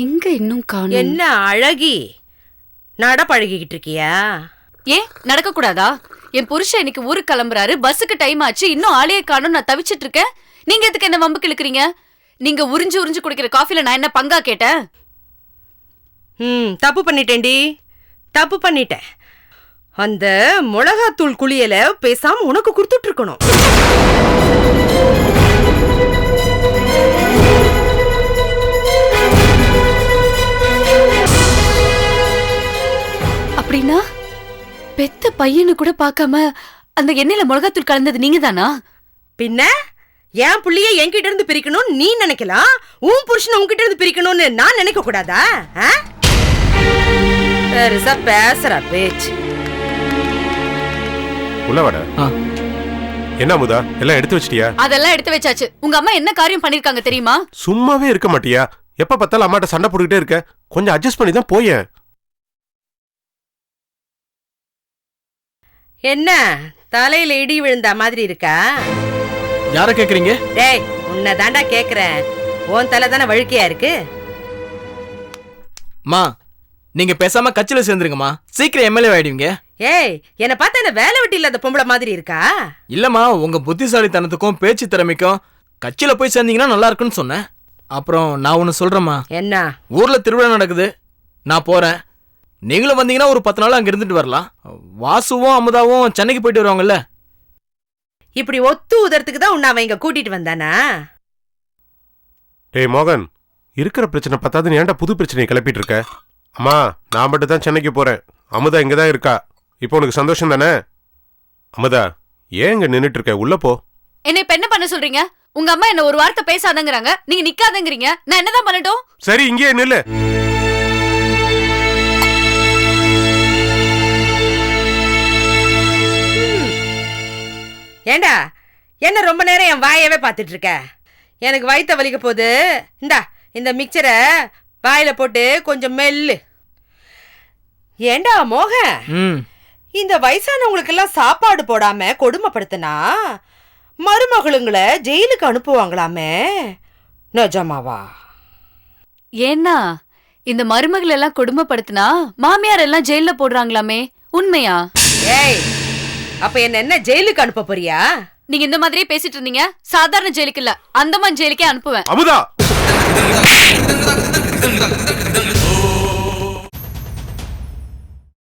எங்க இன்னும் காணோம்? என்ன அழகி, நட பழகிக்கிட்டு இருக்கியா? ஏன் நடக்க கூடாதா? என் புருஷன் இன்னைக்கு ஊருக்கு கிளம்புறாரு, பஸ்ஸுக்கு டைம் ஆச்சு, இன்னும் ஆளையே காணோம். நான் தவிச்சிட்டு இருக்கேன். நீங்க எதுக்கு என்ன வம்புக்கு இழுக்கிறீங்க? நீங்க உறிஞ்சு உறிஞ்சு குடிக்கிற காஃபில நான் என்ன பங்கா கேட்டேன்? தப்பு பண்ணிட்டேன்டி, தப்பு பண்ணிட்டேன். அந்த மிளகாத்தூள் குளியல பேசாம உனக்கு கொடுத்துட்டு இருக்கணும். அப்படின்னா பெத்த பையனு கூட பார்க்காம அந்த எண்ணெயில மிளகாத்தூள் கலந்தது நீங்க தானா? பின்ன என் புள்ளிய என்கிட்ட இருந்து பிரிக்கணும் நீ நினைக்கலாம், உன் புருஷனை உன்கிட்ட இருந்து பிரிக்கணும்னு நான் நினைக்க கூடாதா? பெருசா பேசுற பேச்சு. உள்ளவாடா. என்ன முதா, எல்லாம் எடுத்து வச்சிட்டியா? அதெல்லாம் எடுத்து வச்சாச்சு. உங்க அம்மா என்ன காரியம் பண்ணிருக்காங்க தெரியுமா? சும்மாவே இருக்க மாட்டியா? எப்ப பார்த்தாலும் அம்மாட்ட சண்டை போட்டுக்கிட்டே இருக்க. கொஞ்சம் அட்ஜஸ்ட் பண்ணி தான் போயேன். என்ன தலையில இடி விழுந்த மாதிரி இருக்கா? யார கேக்குறீங்க? டேய், உன்னை தாண்டா கேக்குறேன். உன் தலை தானே வழுக்கையா இருக்கு. மா, நீங்க பேசாம கட்சியில சேர்ந்துருங்கம்மா, சீக்கிரம் எம்எல்ஏ ஆயிடுவீங்க. ஏய், என்ன பார்த்தா என்ன வேலை வெட்டி இல்லாத பொம்பளை மாதிரி இருக்கா? இல்லம்மா, உங்க புத்திசாலித்தனத்துக்கும் பேச்சு திறமைக்கும் கட்சியில போய் சேர்ந்தீங்கன்னா நல்லா இருக்குன்னு சொன்னேன். அப்புறம் நான் ஒன்னு சொல்றேம்மா. என்ன? ஊர்ல திருவிழா நடக்குது, நான் போறேன். நீங்களும் வந்தீங்கன்னா ஒரு 10 நாள் அங்க இருந்துட்டு வரலாம். வாசுவும் அமுதாவும் சென்னைக்கு போயிட்டு வருவாங்கல்ல. இப்படி ஒத்து உதறதுக்கு தான் உன்னை அவன் இங்க கூட்டிட்டு வந்தானா? டேய் மோகன், இருக்கிற பிரச்சனை பத்தாதுன்னு ஏன்டா புது பிரச்சனையை கிளப்பிட்டு இருக்க? அம்மா, நான் மட்டும் தான் சென்னைக்கு போறேன். அமுதா இங்கதான் இருக்கா. இப்போ உனக்கு சந்தோஷம் தானே? அமுதா, ஏன் இங்க நின்னுட்டு இருக்க? உள்ள போ. என்ன இப்ப என்ன பண்ண சொல்றீங்க? உங்க அம்மா என்ன ஒரு வார்த்தை பேசாதங்கறாங்க, நீங்க நிக்காதங்கறீங்க. நான் என்னதான் பண்ணட்டும்? சரி, இங்கே நில்லு. ஏண்டா, என்ன ரொம்ப நேரம் என் வாயவே பார்த்துட்டு இருக்க? எனக்கு வயித்த வலிக்க போகுது. இந்தா, இந்த மிக்சரை வாயில போட்டு கொஞ்சம் மெல்லு. ஏண்டா மோகன், இந்த வயசானவங்களுக்கு எல்லாம் சாப்பாடு போடாம கொடுமைப்படுத்தினா மருமகளுங்களை ஜெயிலுக்கு அனுப்புவாங்களாமே, நிஜமாவா? ஏன்னா இந்த மருமகள் எல்லாம் கொடுமைப்படுத்தினா மாமியார் எல்லாம் ஜெயில போடுறாங்களாமே, உண்மையா? ஏய், அப்ப என்ன ஜெயிலுக்கு அனுப்ப போறியா? நீங்க இந்த மாதிரியே பேசிட்டு இருந்தீங்க, சாதாரண ஜெயிலுக்கு இல்ல, அந்தமான் ஜெயிலுக்கே அனுப்புவேன். அமுதா.